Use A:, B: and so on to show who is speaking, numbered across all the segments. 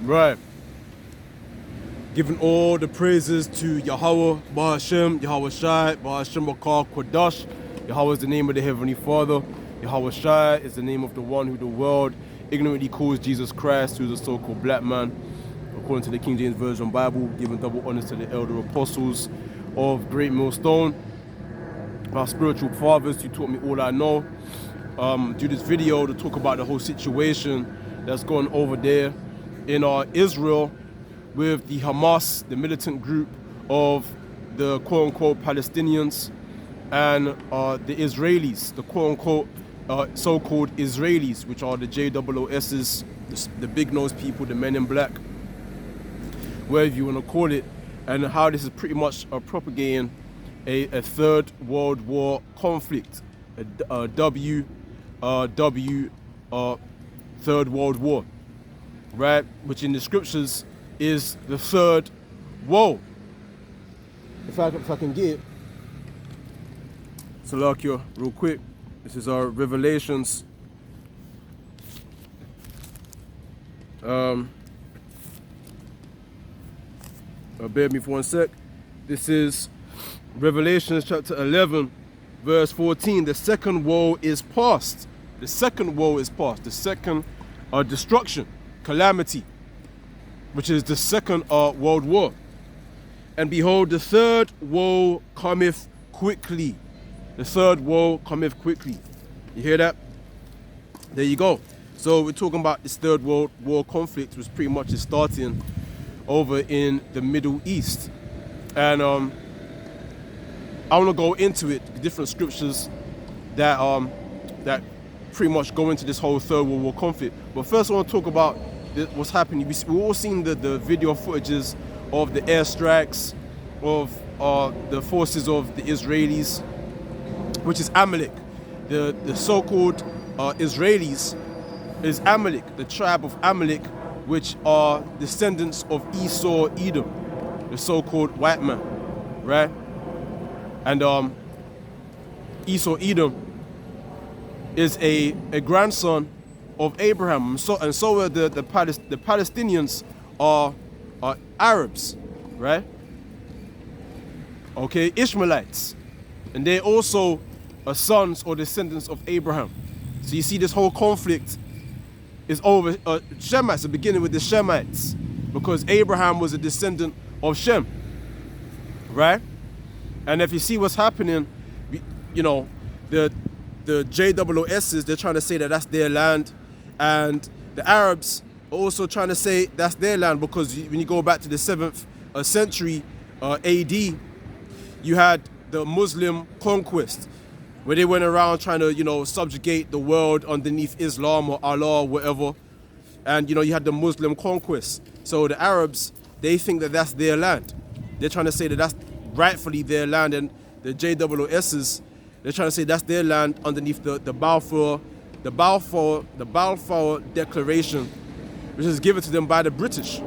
A: Right. Giving all the praises to Yahweh, Bahashem, Yahweh Shai, Bahashem Bakar Kodash. Yahweh is the name of the Heavenly Father. Yahweh Shai is the name of the one who the world ignorantly calls Jesus Christ, who is a so-called black man. According to the King James Version Bible, giving double honors to the elder apostles of Great Millstone, our spiritual fathers who taught me all I know. Do this video to talk about the whole situation that's going over there in Israel with the Hamas, the militant group of the quote-unquote Palestinians, and the Israelis, the quote-unquote so-called Israelis, which are the JOOSs, the big-nosed people, the men in black, whatever you want to call it, and how this is pretty much propagating a third world war conflict, a third world war, right? Which in the scriptures is the third woe. If I can get it, Salakia, real quick. This is our Revelations. Bear with me for 1 sec. This is Revelations chapter 11, verse 14. The second woe is past. The second woe is past. The second destruction, calamity, which is the second world war. And behold, the third woe cometh quickly. The third woe cometh quickly. You hear that? There you go. So we're talking about this third world war conflict, which pretty much is starting over in the Middle East. And I want to go into it, the different scriptures that that pretty much go into this whole third world war conflict. But first I want to talk about what's happening. We've all seen the video footages of the airstrikes of the forces of the Israelis, which is Amalek. The so-called Israelis is Amalek, the tribe of Amalek, which are descendants of Esau, Edom, the so-called white man, right? And Esau, Edom is a grandson of Abraham, so are the Palestinians are Arabs, right? Okay, Ishmaelites, and they're also sons or descendants of Abraham. So you see, this whole conflict is over Shemites, the beginning with the Shemites, because Abraham was a descendant of Shem, right? And if you see what's happening, you know, the JOOSs, they're trying to say that that's their land, and the Arabs are also trying to say that's their land, because when you go back to the 7th century AD, you had the Muslim conquest, where they went around trying to, you know, subjugate the world underneath Islam or Allah or whatever. And, you know, you had the Muslim conquest. So the Arabs, they think that that's their land. They're trying to say that that's rightfully their land, and the JOOSs, they're trying to say that's their land underneath the Balfour Declaration, which is given to them by the British,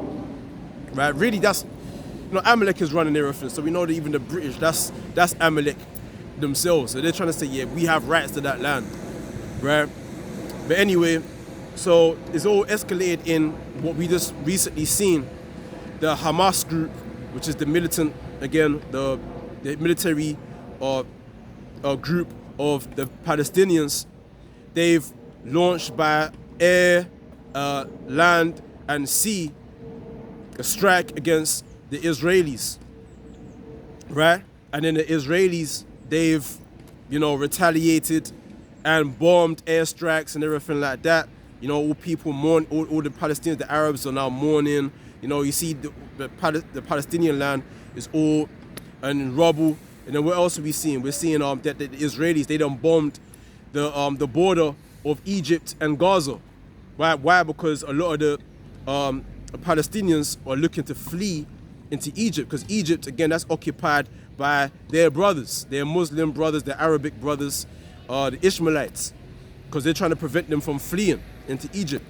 A: right? Really, that's, you know, Amalek is running everything, so we know that even the British, that's Amalek themselves. So they're trying to say, yeah, we have rights to that land, right? But anyway, so it's all escalated in what we just recently seen. The Hamas group, which is the militant, again, the military group of the Palestinians, they've launched by air, land, and sea a strike against the Israelis, right? And then the Israelis, they've, you know, retaliated and bombed airstrikes and everything like that. You know, all people mourn, all the Palestinians, the Arabs are now mourning. You know, you see the Palestinian land is all in rubble. And then what else are we seeing? We're seeing that the Israelis, they done bombed the border of Egypt and Gaza. Right? Why? Because a lot of the Palestinians are looking to flee into Egypt, because Egypt, again, that's occupied by their brothers, their Muslim brothers, their Arabic brothers, the Ishmaelites, because they're trying to prevent them from fleeing into Egypt.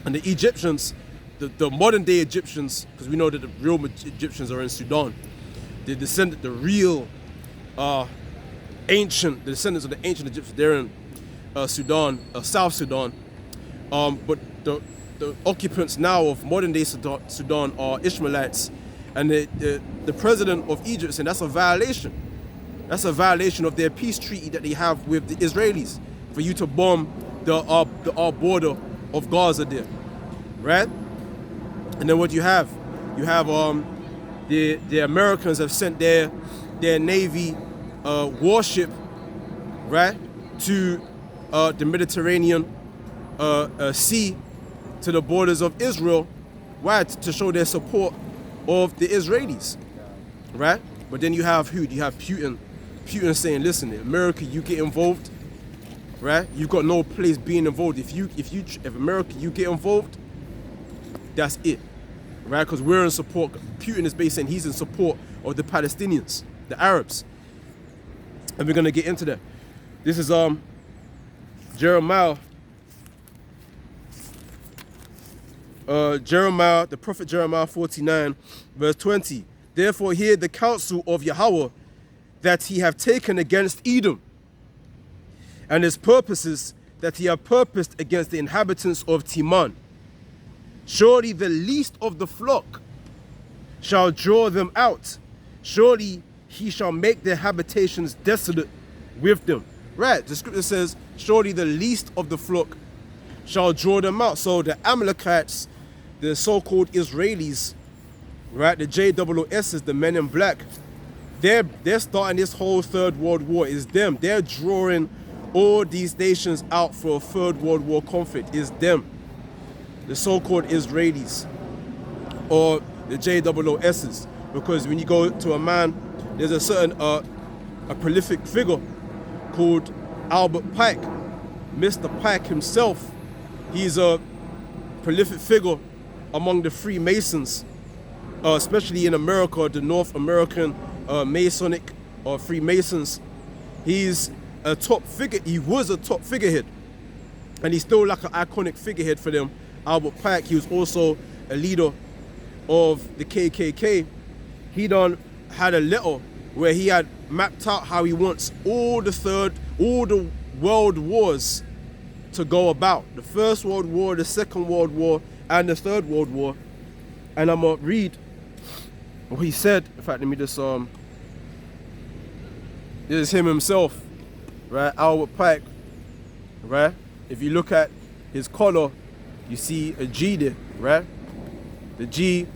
A: And the Egyptians, the modern day Egyptians, because we know that the real Egyptians are in Sudan, the descendants of the descendants of the ancient Egyptians, they're in Sudan, South Sudan. But the occupants now of modern day Sudan are Ishmaelites, and the president of Egypt saying that's a violation. That's a violation of their peace treaty that they have with the Israelis for you to bomb our border of Gaza there, right? And then what you have the Americans have sent their Navy warship, right, to the Mediterranean Sea, to the borders of Israel, right, to show their support of the Israelis, right? But then you have who? You have Putin saying, listen, America, you get involved, right? You've got no place being involved. If America, you get involved, that's it, right? Because we're in support. Putin is basically saying he's in support of the Palestinians, the Arabs, and we're gonna get into that. This is Jeremiah, the prophet Jeremiah 49, verse 20. Therefore hear the counsel of Yahweh that he have taken against Edom, and his purposes that he have purposed against the inhabitants of Teman. Surely the least of the flock shall draw them out. Surely he shall make their habitations desolate with them. Right, the scripture says, surely the least of the flock shall draw them out. So the Amalekites, the so-called Israelis, right, the JOOSs, the men in black, they're starting this whole Third World War. Is them. They're drawing all these nations out for a Third World War conflict. Is them. The so-called Israelis or the JOOSs. Because when you go to a man, there's a certain a prolific figure called Albert Pike. Mr. Pike himself, he's a prolific figure among the Freemasons, especially in America, the North American Masonic or Freemasons. He's a top figure. He was a top figurehead, and he's still like an iconic figurehead for them. Albert Pike. He was also a leader of the KKK. He done had a letter where he had mapped out how he wants all the world wars to go about. The First World War, the Second World War, and the Third World War. And I'm gonna read what he said. In fact, let me just this is him himself, right? Albert Pike, right? If you look at his collar, you see a G there, right? The G,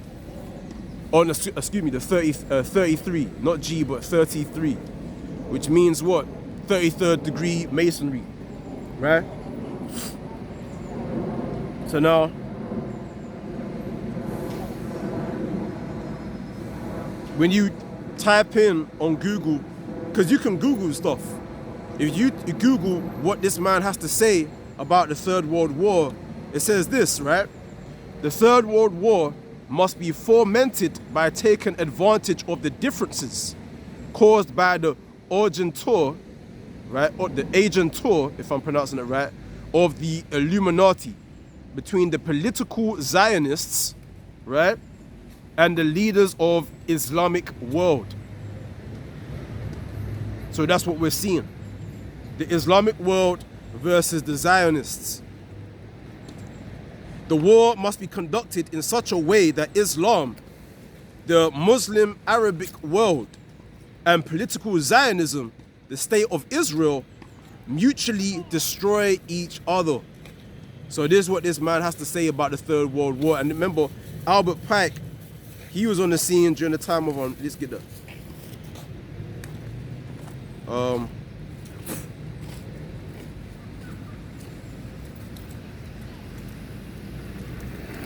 A: oh no, excuse me, the 33, not G, but 33, which means what? 33rd degree masonry, right? So now, when you type in on Google, because you can Google stuff, if you Google what this man has to say about the Third World War, it says this, right? The Third World War must be fomented by taking advantage of the differences caused by the agentur, right? Or the agentur, if I'm pronouncing it right, of the Illuminati between the political Zionists, right, and the leaders of Islamic world. So that's what we're seeing. The Islamic world versus the Zionists. The war must be conducted in such a way that Islam, the Muslim Arabic world, and political Zionism, the state of Israel, mutually destroy each other. So this is what this man has to say about the Third World War. And remember, Albert Pike, he was on the scene during the time of, let's get that.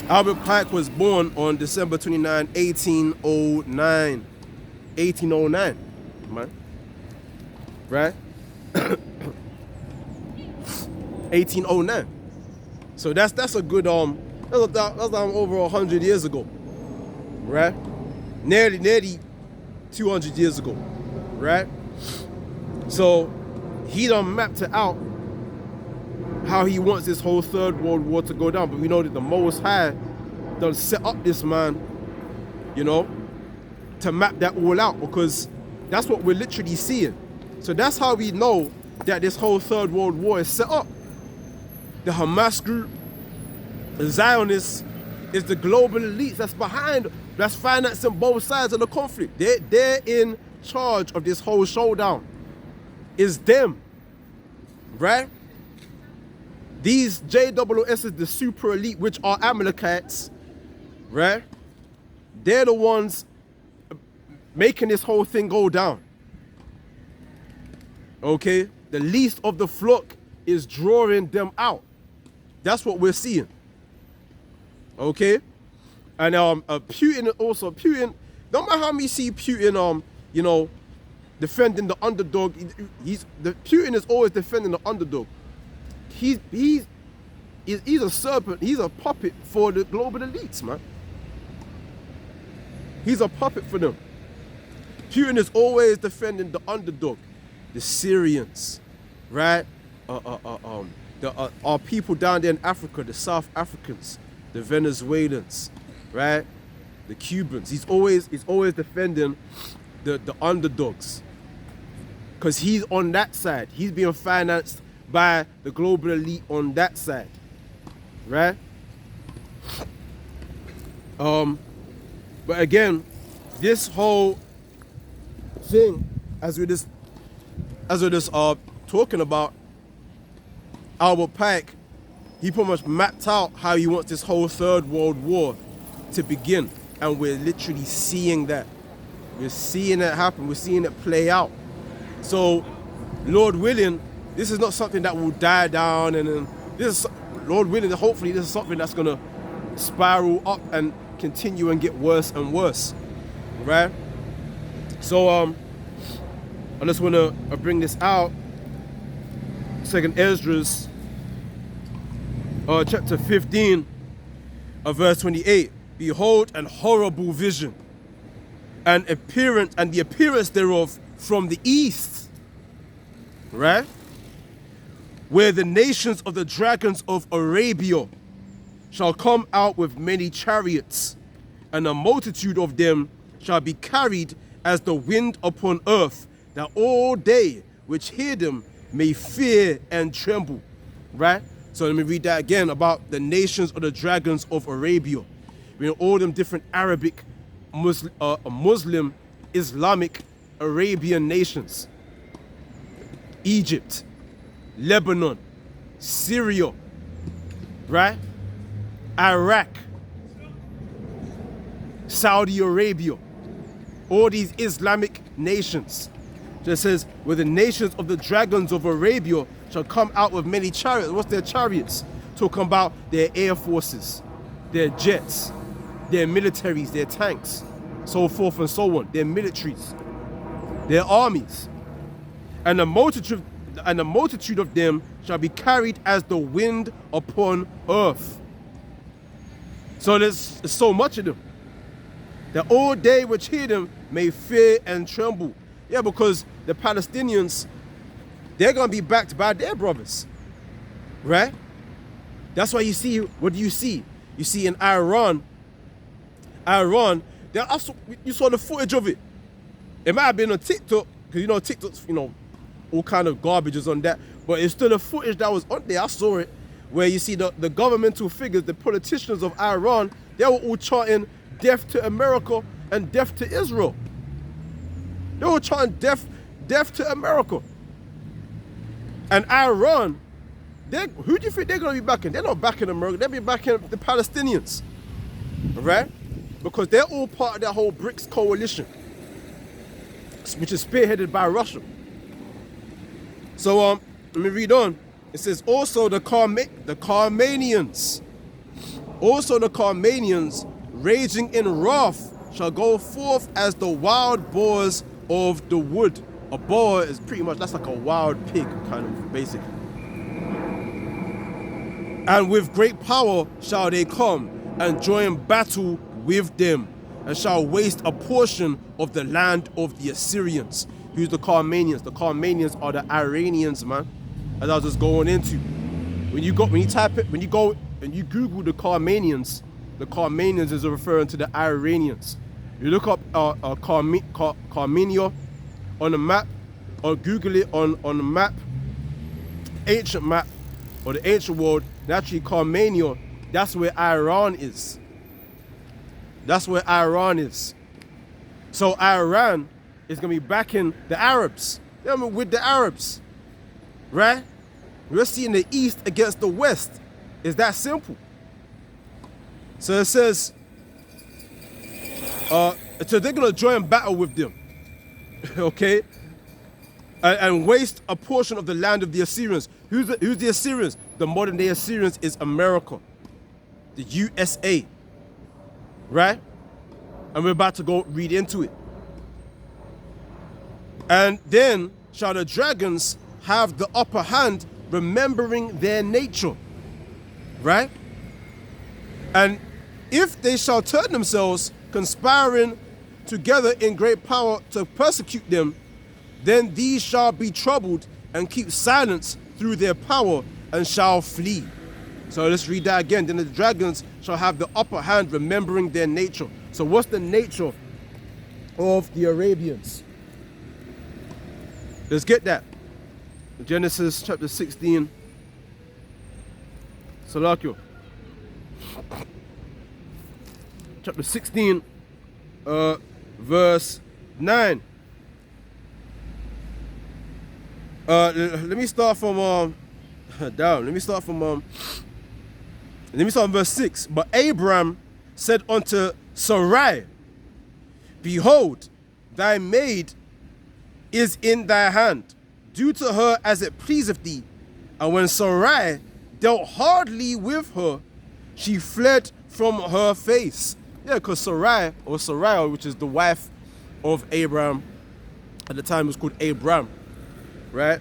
A: Albert Pike was born on December 29, 1809. 1809, man. Right? 1809. So that's a good that's over 100 years ago. Right? Nearly 200 years ago. Right? So he done mapped it out how he wants this whole Third World War to go down. But we know that the Most High done set up this man, you know, to map that all out, because that's what we're literally seeing. So that's how we know that this whole Third World War is set up. The Hamas group, The Zionists is the global elites that's financing both sides of the conflict. They're in charge of this whole showdown. It's them, right? These JWSs, the super elite, which are Amalekites, right? They're the ones making this whole thing go down. Okay? The least of the flock is drawing them out. That's what we're seeing. Okay? And Putin also, no matter how many see Putin, defending the underdog, Putin is always defending the underdog. He's a serpent, he's a puppet for the global elites, man. He's a puppet for them. Putin is always defending the underdog, the Syrians, right? Our people down there in Africa, the South Africans, the Venezuelans, right? The Cubans. He's always defending the underdogs, because he's on that side. He's being financed by the global elite on that side, right? But again, this whole thing, as we're just talking about, Albert Pike, he pretty much mapped out how he wants this whole Third World War to begin, and we're literally seeing that. We're seeing it happen. We're seeing it play out. So, Lord willing, this is not something that will die down, and this is, Lord willing, hopefully this is something that's gonna spiral up and continue and get worse and worse, right? So I just want to bring this out. Second Esdras, chapter 15, verse 28. Behold, an horrible vision, and the appearance thereof from the east, right? Where the nations of the dragons of Arabia shall come out with many chariots, and a multitude of them shall be carried as the wind upon earth, that all they which hear them may fear and tremble. Right? So let me read that again about the nations of the dragons of Arabia. All them different Arabic, Muslim, Islamic, Arabian nations. Egypt, Lebanon, Syria, right? Iraq, Saudi Arabia, all these Islamic nations. So it says, where the nations of the dragons of Arabia shall come out with many chariots. What's their chariots? Talking about their air forces, their jets, their militaries, their tanks, so forth and so on, their militaries, their armies. And the multitude of them shall be carried as the wind upon earth. So there's so much of them, that all they which hear them may fear and tremble. Yeah, because the Palestinians, they're going to be backed by their brothers, right? That's why you see, what do you see? You see in Iran, you saw the footage of it. It might have been on TikTok, because TikTok's, all kind of garbage is on that, but it's still the footage that was on there. I saw it, where you see the governmental figures, the politicians of Iran, they were all chanting death to America and death to Israel. They were chanting death to America. And Iran, who do you think they're going to be backing? They're not backing America, they'll be backing the Palestinians, right? Because they're all part of that whole BRICS coalition, which is spearheaded by Russia. So let me read on. It says, also the Carmanians, raging in wrath, shall go forth as the wild boars of the wood. A boar is pretty much, that's like a wild pig, kind of, basically. And with great power shall they come and join battle with them, and shall waste a portion of the land of the Assyrians. Who's the Carmanians? The Carmanians are the Iranians, man. As I was just going into. When you Google the Carmanians is referring to the Iranians. You look up Carmania on the map, or Google it on the map, ancient map, or the ancient world. Naturally, Carmania that's where Iran is. That's where Iran is. So Iran is going to be backing the Arabs. You know what I mean? With the Arabs. Right? We're seeing the East against the West. It's that simple. So it says, so they're going to join battle with them. Okay? And waste a portion of the land of the Assyrians. Who's the Assyrians? The modern day Assyrians is America. The USA. Right? And we're about to go read into it. And then shall the dragons have the upper hand, remembering their nature. Right? And if they shall turn themselves, conspiring together in great power to persecute them, then these shall be troubled and keep silence through their power and shall flee. So let's read that again. Then the dragons shall have the upper hand, remembering their nature. So what's the nature of the Arabians? Let's get that. Genesis chapter 16. Salakio. Chapter 16, verse 9. Let me start from down. Let me start from verse 6. But Abram said unto Sarai, behold, thy maid is in thy hand. Do to her as it pleaseth thee. And when Sarai dealt hardly with her, she fled from her face. Yeah, because Sarai, or Sarai, which is the wife of Abraham, at the time it was called Abram, right?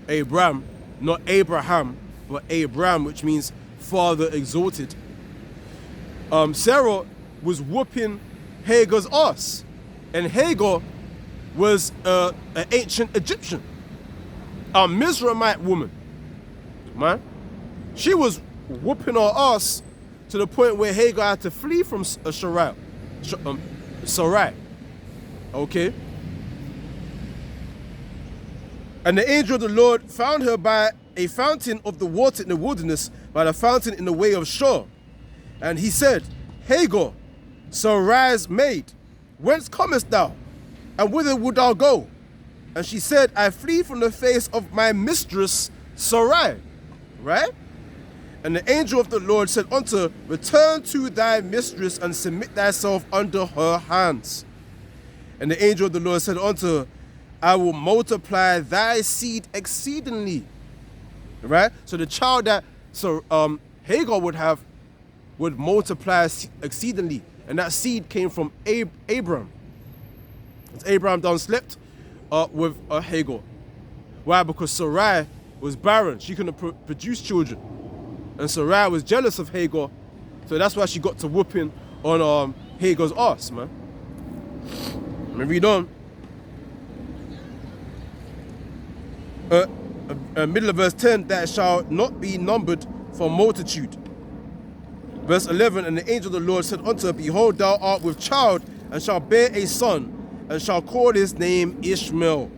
A: Abram, not Abraham, but Abram, which means father exalted. Sarah was whooping Hagar's ass, and Hagar was an ancient Egyptian, a Mizraimite woman, man. She was whooping her ass to the point where Hagar had to flee from Sarai. Okay? And the angel of the Lord found her by a fountain of the water in the wilderness, by the fountain in the way of Shur. And he said, Hagar, Sarai's maid, whence comest thou? And whither wilt thou go? And she said, I flee from the face of my mistress Sarai. Right? And the angel of the Lord said unto her, return to thy mistress and submit thyself under her hands. And the angel of the Lord said unto her, I will multiply thy seed exceedingly. Right? So the child that Hagar would have would multiply exceedingly. And that seed came from Abram. As Abraham done slept with Hagar. Why? Because Sarai was barren. She couldn't produce children. And Sarai was jealous of Hagar. So that's why she got to whooping on Hagar's ass, man. Let me read on. Middle of verse 10, that shall not be numbered for multitude. Verse 11, and the angel of the Lord said unto her, behold, thou art with child, and shalt bear a son, and shall call his name Ishmael,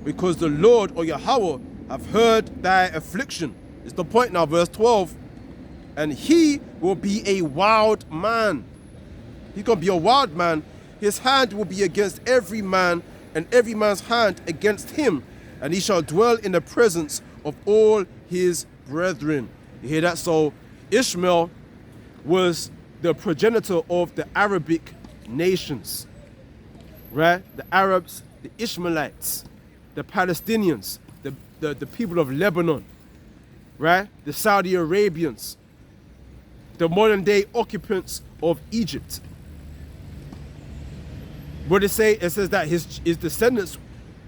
A: because the Lord, or Yahweh, have heard thy affliction. It's the point now, verse 12. And he will be a wild man. He's going to be a wild man. His hand will be against every man, and every man's hand against him. And he shall dwell in the presence of all his brethren. You hear that? So Ishmael was the progenitor of the Arabic nations. Right? The Arabs, the Ishmaelites, the Palestinians, the people of Lebanon. Right? The Saudi Arabians, the modern day occupants of Egypt. What it say? It says that his descendants,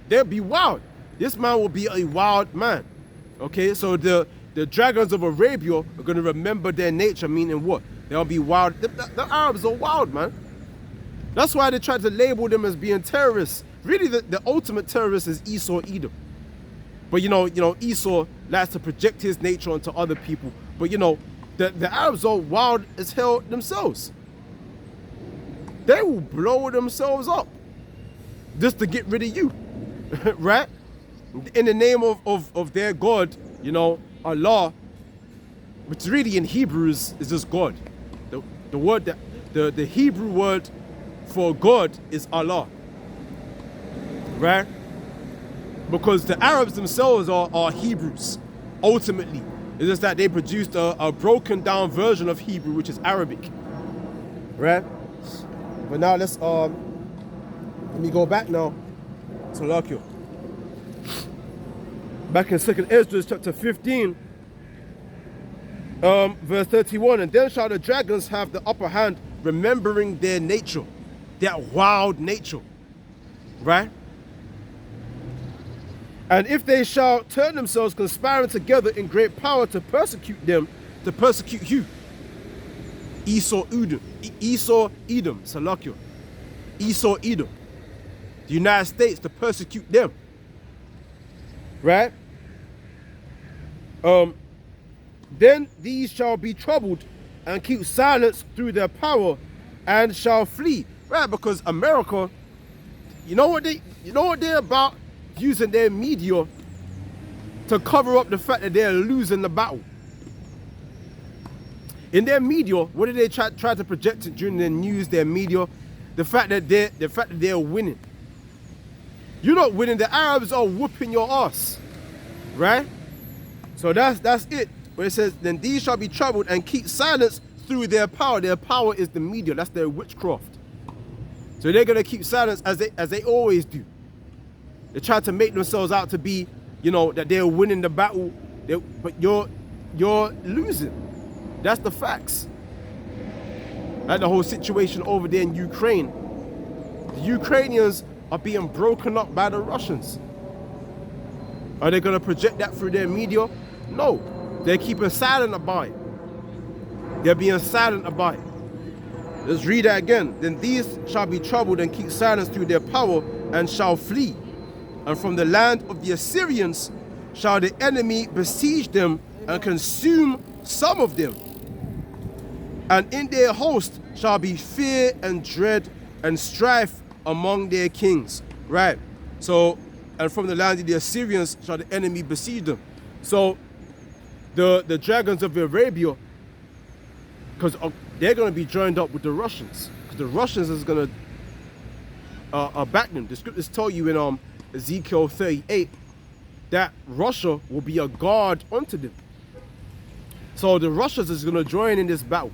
A: they'll be wild. This man will be a wild man. Okay, so the dragons of Arabia are going to remember their nature, meaning what? They'll be wild. The Arabs are wild, man. That's why they tried to label them as being terrorists. Really, the ultimate terrorist is Esau, Edom. But you know, Esau likes to project his nature onto other people. But the Arabs are wild as hell themselves. They will blow themselves up just to get rid of you, right? In the name of their God, Allah, which really in Hebrew is just God. The word that the Hebrew word for God is Allah, right? Because the Arabs themselves are Hebrews, ultimately. It's just that they produced a broken down version of Hebrew, which is Arabic, right? But now let me go back now to Lakio. Back in 2nd Esdras chapter 15, verse 31, and then shall the dragons have the upper hand, remembering their nature, their wild nature, right? And if they shall turn themselves, conspiring together in great power to persecute them, to persecute who? Esau, Edom, Salakio. Esau, Edom. The United States, to persecute them. Right? Then these shall be troubled and keep silence through their power and shall flee. Right? Because America, you know what they're about? Using their media to cover up the fact that they're losing the battle. In their media, what did they try to project it during their news, their media? The fact that they're winning. You're not winning. The Arabs are whooping your ass, right? So that's it. Where it says, then these shall be troubled and keep silence through their power. Their power is the media. That's their witchcraft. So they're gonna keep silence as they always do. They try to make themselves out to be, that they're winning the battle, but you're losing. That's the facts. Like the whole situation over there in Ukraine. The Ukrainians are being broken up by the Russians. Are they going to project that through their media? No. They're keeping silent about it. They're being silent about it. Let's read that again. Then these shall be troubled and keep silence through their power and shall flee. And from the land of the Assyrians shall the enemy besiege them and consume some of them. And in their host shall be fear and dread and strife among their kings. Right. So, and from the land of the Assyrians shall the enemy besiege them. So, the dragons of Arabia, because they're going to be joined up with the Russians. Because the Russians is going to back them. The scriptures tell you in Ezekiel 38 that Russia will be a guard unto them. So the Russians is going to join in this battle.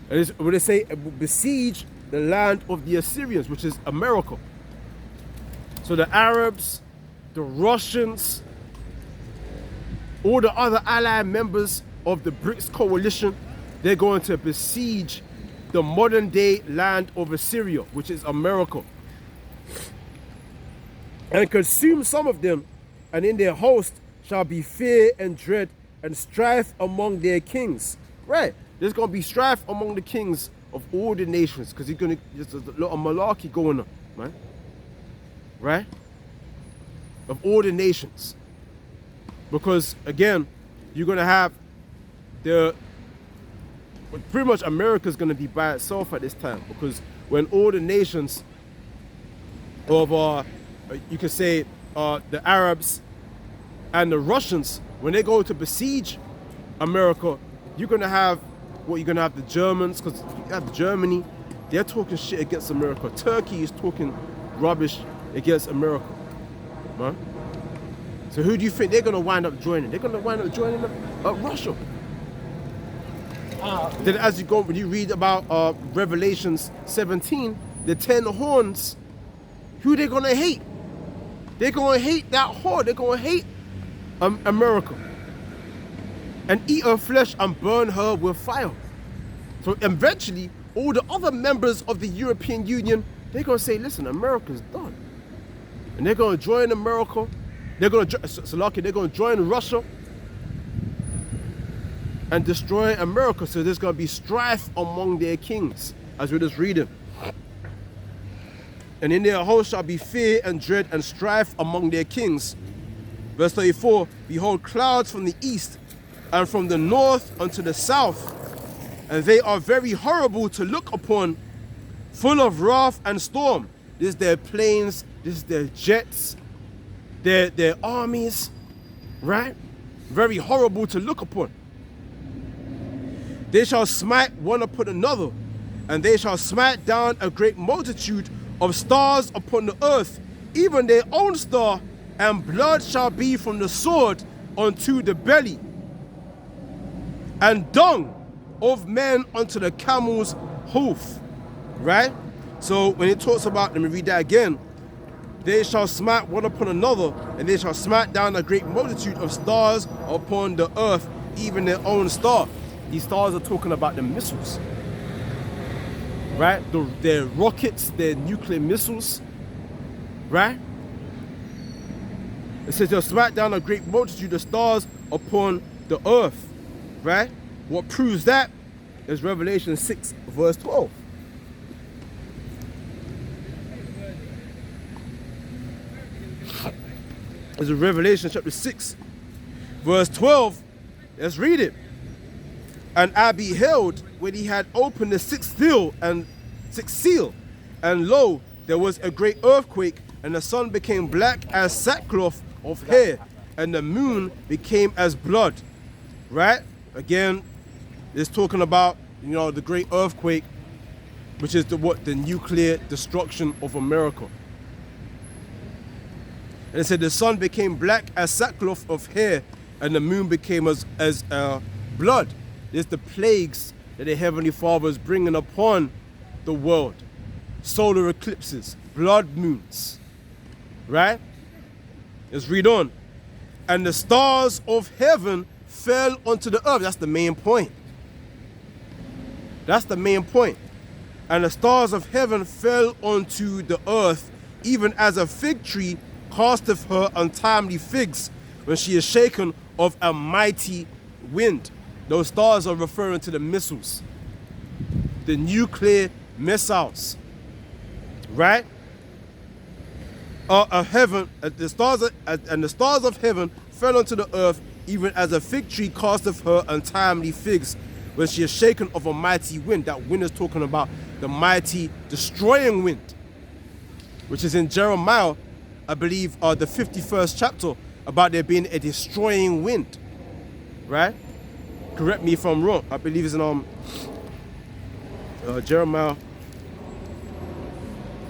A: And when they say besiege the land of the Assyrians, which is America. So the Arabs, the Russians, all the other allied members of the BRICS coalition, they're going to besiege the modern day land of Assyria, which is America, and consume some of them, and in their host shall be fear and dread and strife among their kings. Right? There's going to be strife among the kings of all the nations, because there's a lot of malarkey going on, man. Right? Of all the nations. Because, again, you're going to have pretty much America's going to be by itself at this time, because when all the nations of, you could say, the Arabs and the Russians, when they go to besiege America, you're going to have the Germans, because you have Germany, they're talking shit against America. Turkey is talking rubbish against America, man. So who do you think they're going to wind up joining? They're going to wind up joining Russia. Then as you go, when you read about Revelations 17, the 10 horns, who they're going to hate? They're going to hate that whore. They're going to hate America. And eat her flesh and burn her with fire. So eventually, all the other members of the European Union, they're going to say, listen, America's done. And they're going to join America. They're going to join Russia and destroy America. So there's going to be strife among their kings, as we're just reading. And in their host shall be fear and dread and strife among their kings. Verse 34, behold, clouds from the east and from the north unto the south, and they are very horrible to look upon, full of wrath and storm. This is their planes, this is their jets, their armies, right? Very horrible to look upon. They shall smite one upon another, and they shall smite down a great multitude of stars upon the earth, even their own star, and blood shall be from the sword unto the belly, and dung of men unto the camel's hoof. Right? So when it talks about, let me read that again. They shall smite one upon another, and they shall smite down a great multitude of stars upon the earth, even their own star. These stars are talking about the missiles, right? Their rockets, their nuclear missiles, right? It says they'll smite down a great multitude of stars upon the earth, right? What proves that is Revelation 6, verse 12. It's in Revelation chapter 6, verse 12. Let's read it. And I beheld when he had opened the sixth seal, and lo, there was a great earthquake, and the sun became black as sackcloth of hair, and the moon became as blood. Right? Again, it's talking about, the great earthquake, which is the nuclear destruction of America. And it said the sun became black as sackcloth of hair, and the moon became as blood. There's the plagues that the Heavenly Father is bringing upon the world. Solar eclipses, blood moons. Right? Let's read on. And the stars of heaven fell onto the earth. That's the main point. That's the main point. And the stars of heaven fell onto the earth, even as a fig tree casteth her untimely figs when she is shaken of a mighty wind. Those stars are referring to the missiles, the nuclear missiles, right? Of heaven, the stars of heaven fell onto the earth, even as a fig tree casteth her untimely figs when she is shaken of a mighty wind. That wind is talking about the mighty destroying wind, which is in Jeremiah, I believe, the 51st chapter, about there being a destroying wind, right? Correct me if I'm wrong. I believe it's in Jeremiah.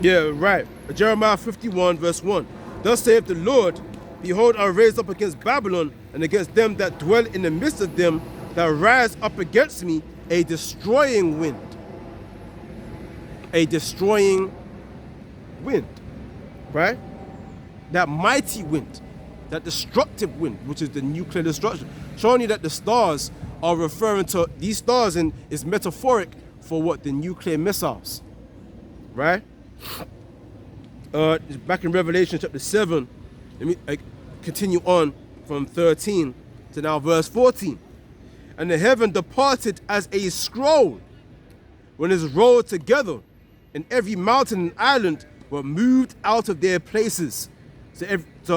A: Yeah, right. Jeremiah 51 verse 1. Thus saith the Lord, behold, I raise up against Babylon and against them that dwell in the midst of them that rise up against me a destroying wind. A destroying wind, right? That mighty wind, that destructive wind, which is the nuclear destruction. Showing you that the stars are referring to, these stars is metaphoric for what? The nuclear missiles, right? Back in Revelation chapter 7, let me continue on from 13 to now verse 14. And the heaven departed as a scroll when it is rolled together, and every mountain and island were moved out of their places.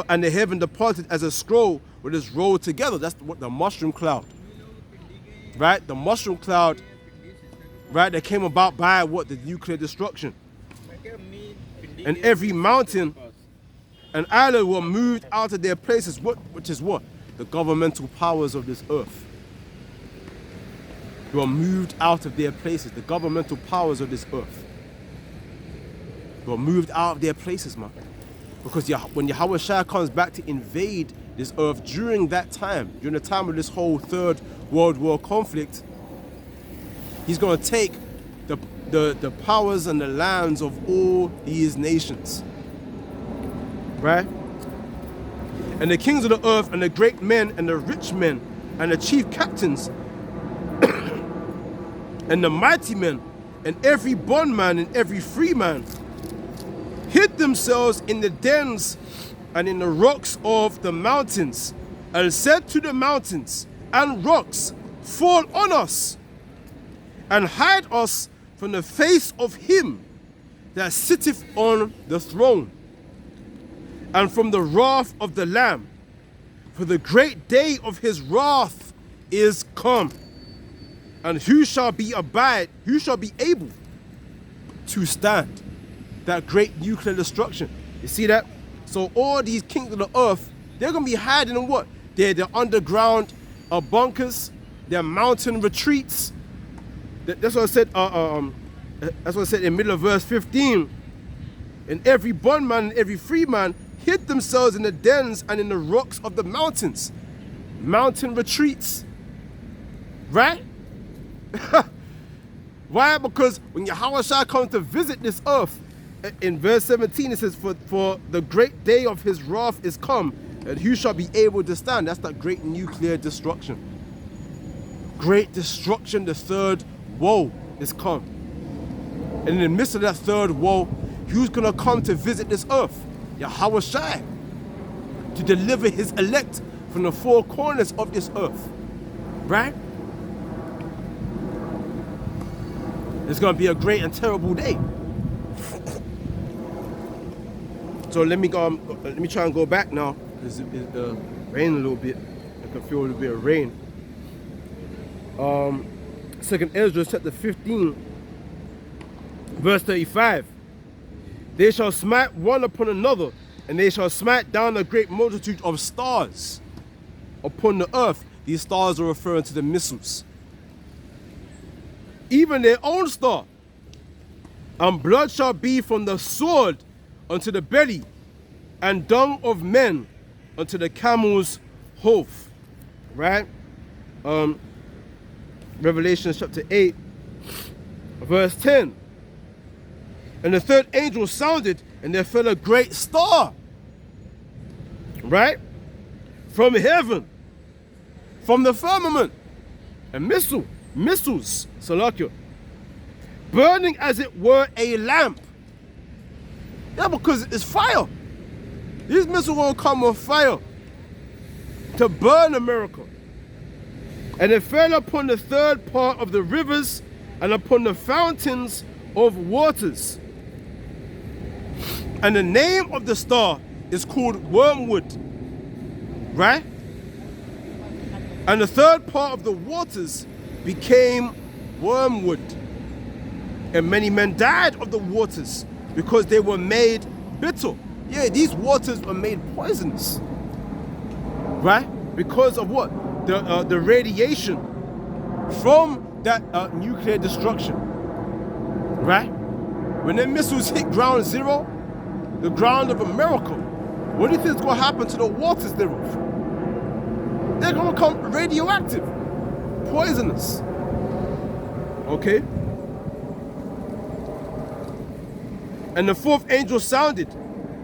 A: And the heaven departed as a scroll when it is rolled together. That's what the mushroom cloud, right? The mushroom cloud, right? That came about by what? The nuclear destruction. And every mountain and island were moved out of their places. Which is what? The governmental powers of this earth. They were moved out of their places. The governmental powers of this earth were moved out of their places, man. Because when Yahweh Shai comes back to invade this earth during that time, during the time of this whole Third World War conflict, he's going to take the powers and the lands of all these nations, right? And the kings of the earth and the great men and the rich men and the chief captains and the mighty men and every bondman and every free man hid themselves in the dens and in the rocks of the mountains, and said to the mountains and rocks, fall on us and hide us from the face of him that sitteth on the throne, and from the wrath of the Lamb, for the great day of his wrath is come. And who shall be able to stand that great nuclear destruction? You see that? So all these kings of the earth, they're going to be hiding in what? They're underground bunkers, they're mountain retreats, That's what I said. That's what I said in the middle of verse 15. And every bondman and every free man hid themselves in the dens and in the rocks of the mountains, mountain retreats. Right? Why? Because when Yahushua comes to visit this earth, in verse 17 it says, for the great day of his wrath is come, and who shall be able to stand? That's that great nuclear destruction. Great destruction, the third woe is come. And in the midst of that third woe, who's going to come to visit this earth? Yahushua, to deliver his elect from the four corners of this earth. Right? It's going to be a great and terrible day. So let me try and go back now, because it's raining a little bit. I can feel a little bit of rain. 2nd Ezra chapter 15, verse 35. They shall smite one upon another, and they shall smite down a great multitude of stars upon the earth. These stars are referring to the missiles. Even their own star. And blood shall be from the sword unto the belly, and dung of men unto the camel's hoof. Right? Revelation chapter 8, verse 10. And the third angel sounded, and there fell a great star. Right? From heaven. From the firmament. A missiles, Salakia, burning as it were a lamp. Yeah, because it's fire. These missiles will come with fire to burn America. And it fell upon the third part of the rivers and upon the fountains of waters. And the name of the star is called Wormwood. Right? And the third part of the waters became wormwood. And many men died of the waters because they were made bitter. Yeah, these waters were made poisonous. Right? Because of what? The radiation from that nuclear destruction. Right? When the missiles hit ground zero, the ground of America, what do you think is going to happen to the waters thereof? They're going to become radioactive. Poisonous. Okay? And the fourth angel sounded,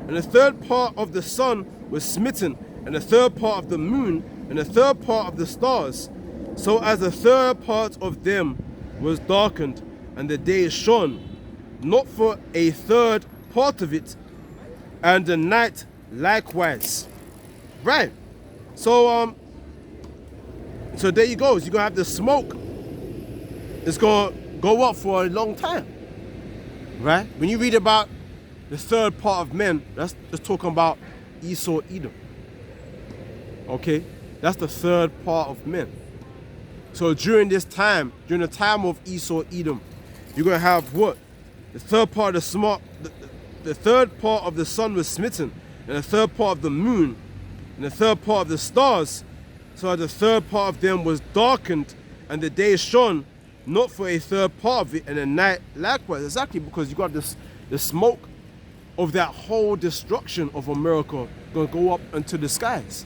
A: and the third part of the sun was smitten, and the third part of the moon, and the third part of the stars, so as the third part of them was darkened, and the day shone, not for a third part of it, and the night likewise. Right. So there you go. You're gonna have the smoke. It's gonna go up for a long time. Right? When you read about the third part of men, that's talking about Esau, Edom. Okay? That's the third part of men. So during the time of Esau, Edom, you're gonna have what? The third part of the third part of the sun was smitten, and the third part of the moon, and the third part of the stars, so the third part of them was darkened, and the day shone, not for a third part of it, and the night likewise. Exactly, because you got the smoke of that whole destruction of America going to go up into the skies.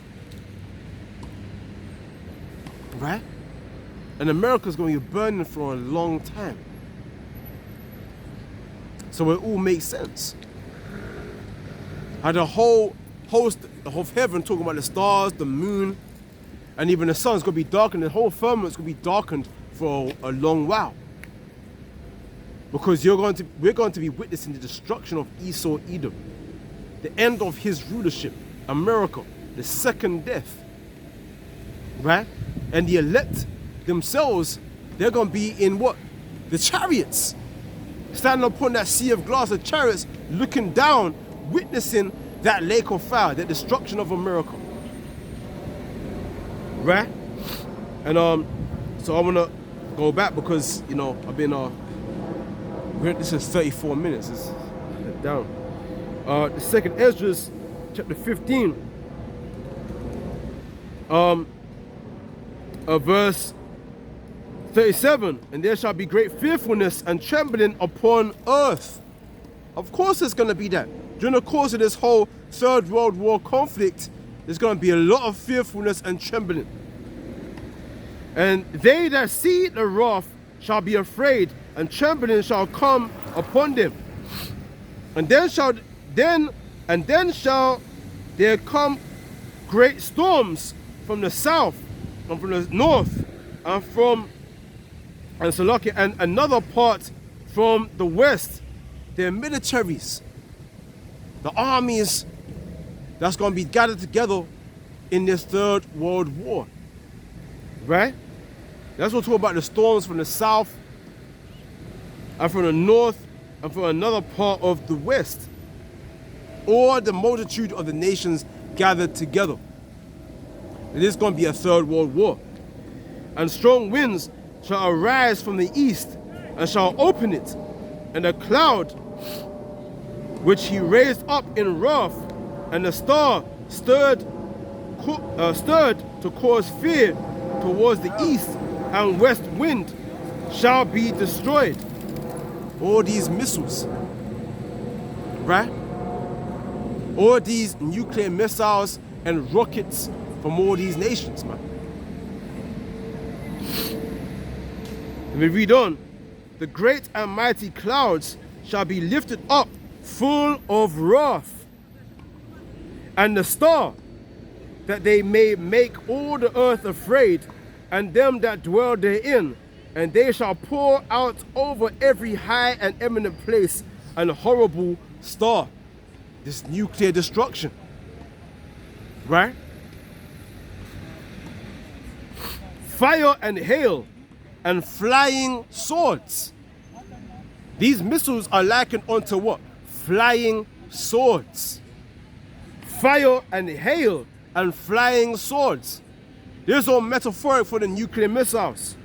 A: Right? And America's going to be burning for a long time. So it all makes sense. How the whole host of heaven, talking about the stars, the moon, and even the sun's going to be darkened. The whole firmament's going to be darkened for a long while. Because we're going to be witnessing the destruction of Esau, Edom. The end of his rulership. America. The second death. Right? And the elect themselves, they're going to be in what? The chariots. Standing upon that sea of glass of chariots, looking down, witnessing that lake of fire, the destruction of America. Right? And so I want to go back because, you know, I've been this is 34 minutes. It's down. The second Ezra, chapter 15, verse 37, and there shall be great fearfulness and trembling upon earth. Of course there's going to be that. During the course of this whole Third World War conflict, there's going to be a lot of fearfulness and trembling. And they that see the wrath shall be afraid, and trembling shall come upon them. And then shall there come great storms from the south, and from the north, and another part from the west. Their militaries, the armies that's going to be gathered together in this Third World War. Right? That's what we're talking about, the storms from the south and from the north and from another part of the west. Or the multitude of the nations gathered together. It is going to be a Third World War. And strong winds shall arise from the east and shall open it, and the cloud which he raised up in wrath, and the star stirred to cause fear towards the east and west wind, shall be destroyed. All these missiles, right? All these nuclear missiles and rockets from all these nations, man. Let me read on. The great and mighty clouds shall be lifted up, full of wrath, and the star, that they may make all the earth afraid, and them that dwell therein, and they shall pour out over every high and eminent place an horrible star. This nuclear destruction, right? Fire and hail and flying swords. These missiles are likened unto what? Flying swords. Fire and hail and flying swords. There's all metaphoric for the nuclear missiles.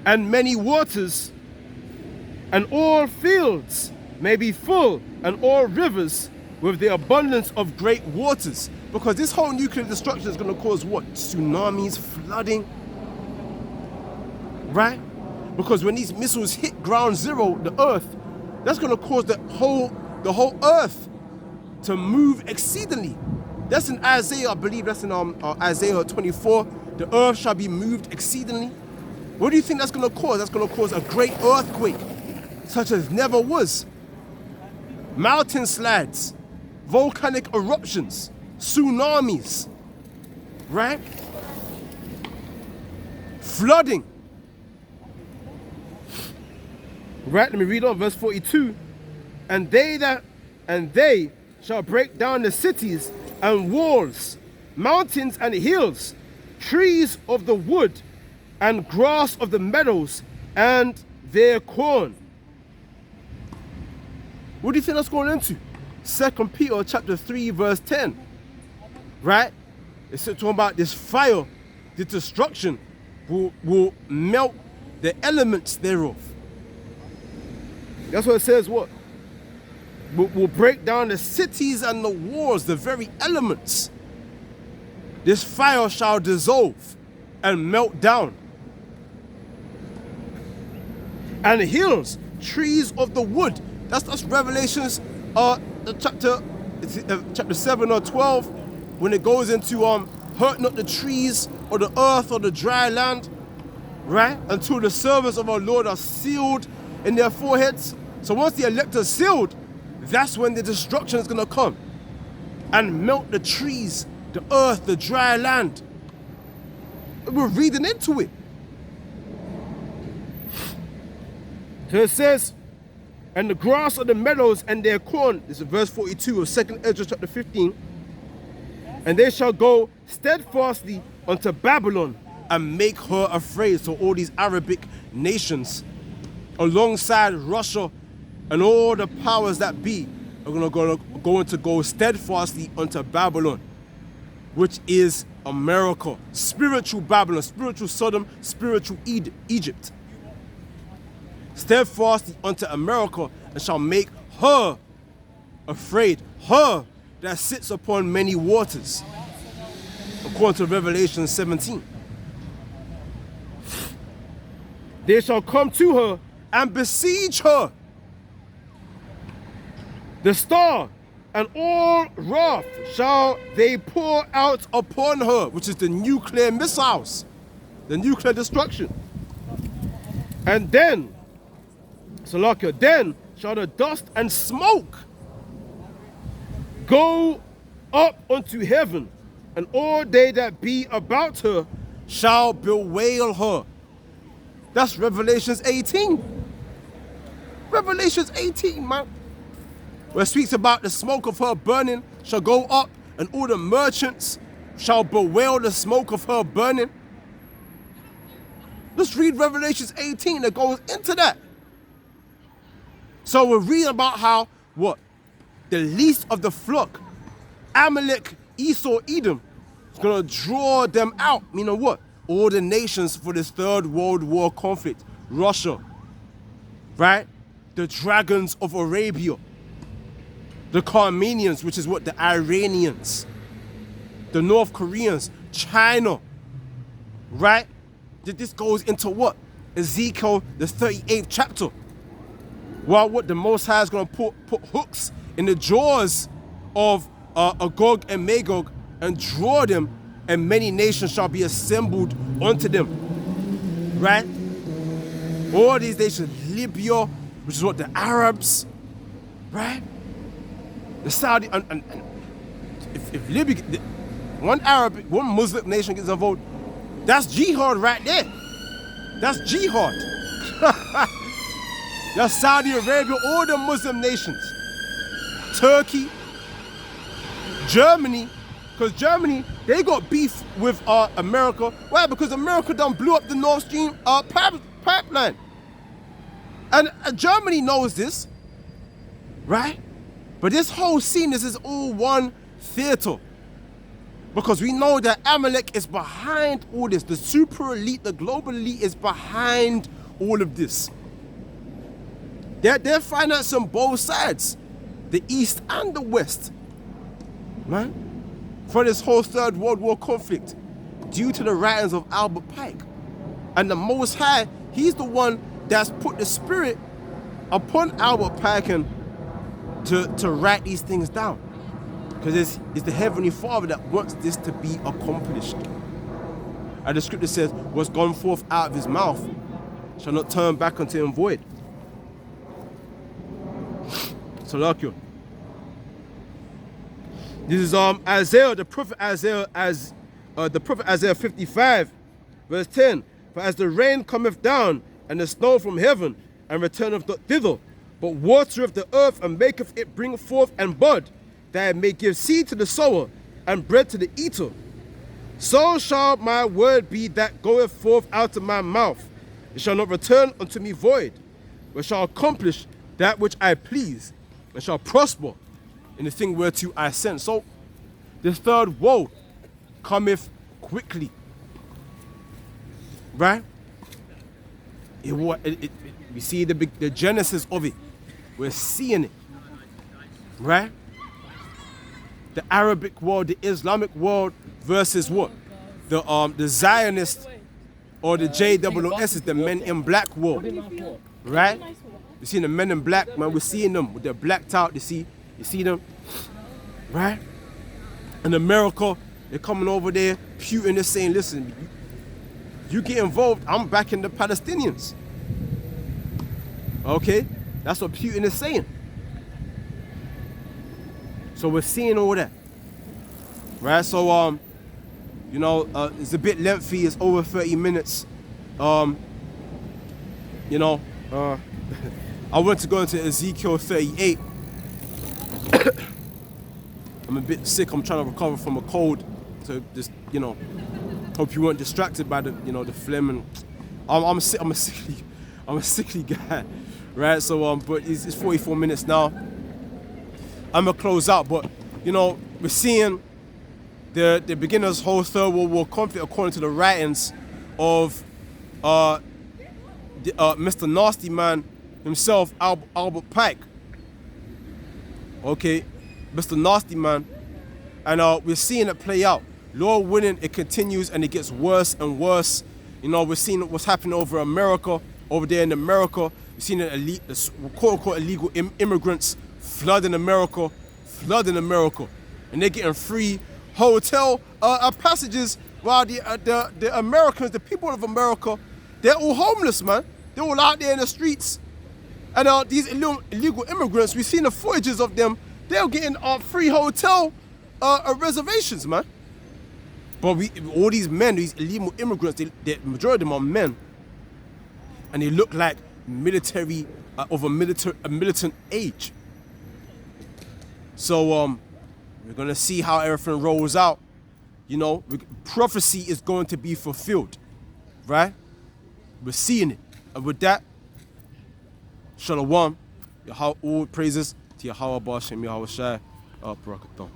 A: And many waters, and all fields may be full, and all rivers with the abundance of great waters. Because this whole nuclear destruction is going to cause what? Tsunamis, flooding. Right? Because when these missiles hit ground zero, the earth, that's going to cause the whole earth to move exceedingly. That's in Isaiah, I believe that's in Isaiah 24. The earth shall be moved exceedingly. What do you think that's going to cause? That's going to cause a great earthquake, such as never was. Mountain slides, volcanic eruptions, tsunamis, right? Flooding. Right, let me read on verse 42. And they shall break down the cities and walls, mountains and hills, trees of the wood, and grass of the meadows, and their corn. What do you think that's going into? 2 Peter chapter 3 verse 10. Right? It's talking about this fire, the destruction will melt the elements thereof. That's what it says, what? Will break down the cities and the walls, the very elements. This fire shall dissolve and melt down. And hills, trees of the wood. That's Revelations chapter 7 or 12, when it goes into hurt not the trees or the earth or the dry land, right? Until the servants of our Lord are sealed in their foreheads. So once the elect are sealed, that's when the destruction is going to come and melt the trees, the earth, the dry land. We're reading into it. So it says, and the grass of the meadows and their corn, this is verse 42 of 2 Ezra chapter 15, and they shall go steadfastly unto Babylon and make her afraid. So all these Arabic nations, alongside Russia and all the powers that be, are going to go steadfastly unto Babylon, which is America. Spiritual Babylon, spiritual Sodom, spiritual Egypt. Steadfastly unto America, and shall make her afraid. Her that sits upon many waters, according to Revelation 17. They shall come to her and besiege her. The star and all wrath shall they pour out upon her, which is the nuclear missiles, the nuclear destruction. And then, Salakia, then shall the dust and smoke go up unto heaven, and all they that be about her shall bewail her. That's Revelations 18. Revelations 18, man. Where it speaks about the smoke of her burning shall go up, and all the merchants shall bewail the smoke of her burning. Let's read Revelations 18 that goes into that. So we're reading about how, what? The least of the flock, Amalek, Esau, Edom, is going to draw them out. Meaning what? All the nations for this Third World War conflict. Russia, right? The dragons of Arabia. The Armenians, which is what? The Iranians. The North Koreans. China, right? This goes into what? Ezekiel, the 38th chapter. Well, what the Most High is going to put hooks in the jaws of Agog and Magog and draw them, and many nations shall be assembled unto them. Right? All these nations, Libya, which is what? The Arabs, right? The Saudi, and if Libya, one Muslim nation gets involved, that's jihad right there. That's jihad. That's Saudi Arabia, all the Muslim nations. Turkey, Germany, because Germany, they got beef with America. Why? Because America done blew up the Nord Stream pipeline. And Germany knows this, right? But this whole scene, this is all one theater. Because we know that Amalek is behind all this. The super elite, the global elite is behind all of this. They're financing both sides, the East and the West, right? For this whole Third World War conflict, due to the writings of Albert Pike. And the Most High, he's the one that's put the spirit upon Albert Pike and to write these things down. Because it's the Heavenly Father that wants this to be accomplished. And the scripture says, what's gone forth out of his mouth shall not turn back unto him void. So like you. This is Isaiah, the prophet Isaiah, the prophet Isaiah 55, verse 10. For as the rain cometh down, and the snow from heaven, and returneth not thither, but watereth the earth, and maketh it bring forth and bud, that it may give seed to the sower, and bread to the eater. So shall my word be that goeth forth out of my mouth. It shall not return unto me void, but shall accomplish that which I please, and shall prosper in the thing whereto I send. So this third woe cometh quickly. Right? We see the genesis of it. We're seeing it. Right? The Arabic world, the Islamic world versus what? The Zionist or the JWS is the men in black world. Right? You see the men in black, man, we're seeing them with their blacked out, you see them, right? In America, they're coming over there, Putin is saying, listen, you get involved, I'm backing the Palestinians. Okay? That's what Putin is saying. So we're seeing all that. Right? So, it's a bit lengthy, it's over 30 minutes. I went to go into Ezekiel 38. I'm a bit sick. I'm trying to recover from a cold. So just, hope you weren't distracted by the phlegm. And I'm a sickly guy, right? So but it's 44 minutes now. I'm gonna close out, but we're seeing the beginning of this whole Third World War conflict according to the writings of Mr. Nasty Man himself, Albert Pike. Okay, Mr. Nasty Man. And we're seeing it play out. Lord willing, it continues and it gets worse and worse. We're seeing what's happening over America. Over there in America, we've seen the quote-unquote illegal immigrants flooding America, and they're getting free hotel passages, while the Americans, the people of America, they're all homeless, man. They're all out there in the streets. And these illegal immigrants, we've seen the footages of them. They're getting free hotel reservations, man. But all these men, these illegal immigrants, the majority of them are men, and they look like military of a militant age. So we're gonna see how everything rolls out. You know, prophecy is going to be fulfilled, right? We're seeing it, and with that, Shalom, all praises to Yahweh Bashem Yahweh Shai, Barakatam.